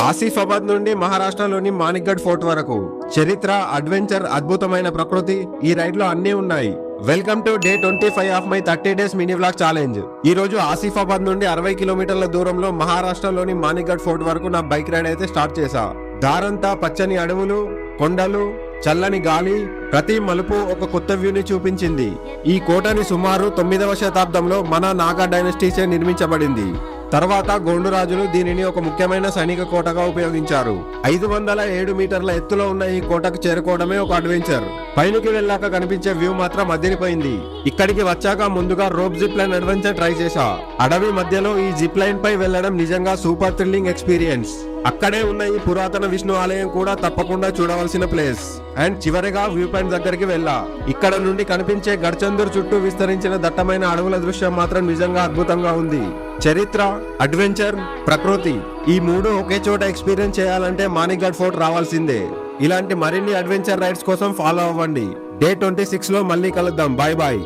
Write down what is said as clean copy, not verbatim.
ఆసిఫాబాద్ నుండి మహారాష్ట్రలోని మాణిక్గఢ్ ఫోర్ట్ వరకు చరిత్ర, అడ్వెంచర్, అద్భుతమైన ప్రకృతి ఈ రైడ్ లో అన్ని ఉన్నాయి. Welcome to day 25 of my 30 days mini vlog challenge. ఈ రోజు ఆసిఫాబాద్ నుండి 60 కిలోమీటర్ల దూరంలో మహారాష్ట్రలోని మాణిక్గఢ్ ఫోర్ట్ వరకు నా బైక్ రైడ్ అయితే స్టార్ట్ చేశా. దారంతా పచ్చని అడవులు, కొండలు, చల్లని గాలి, ప్రతి మలుపు ఒక కొత్త వ్యూని చూపించింది. ఈ కోటని సుమారు 9వ శతాబ్దంలో మన నాగా డైనస్టీచే నిర్మించబడింది. తర్వాత గోండు రాజులు దీనిని ఒక ముఖ్యమైన సైనిక కోటగా ఉపయోగించారు. 507 మీటర్ల ఎత్తులో ఉన్న ఈ కోటకు చేరుకోవడమే ఒక అడ్వెంచర్. పైనకి వెళ్ళాక కనిపించే వ్యూ మాత్రం అదిరిపోయింది. ఇక్కడికి వచ్చాక ముందుగా rope zip line adventure try చేశా. అడవి మధ్యలో ఈ జిప్ లైన్ పై వెళ్లడం నిజంగా సూపర్ థ్రిల్లింగ్ ఎక్స్పీరియన్స్. అక్కడే ఉన్న ఈ పురాతన విష్ణు ఆలయం కూడా తప్పకుండా చూడవలసిన ప్లేస్. అండ్ చివరిగా వ్యూ పాయింట్ దగ్గరికి వెళ్ళా. ఇక్కడ నుండి కనిపించే గడ్చందూర్ చుట్టూ విస్తరించిన దట్టమైన అడవుల దృశ్యం మాత్రం నిజంగా అద్భుతంగా ఉంది. చరిత్ర, అడ్వెంచర్, ప్రకృతి ఈ మూడు ఒకే చోట ఎక్స్పీరియన్స్ చేయాలంటే మాణిక్గఢ్ ఫోర్ట్ రావాల్సిందే. ఇలాంటి మరిన్ని అడ్వెంచర్ రైడ్స్ కోసం ఫాలో అవ్వండి. డే 26 లో మళ్ళీ కలుద్దాం. Bye bye.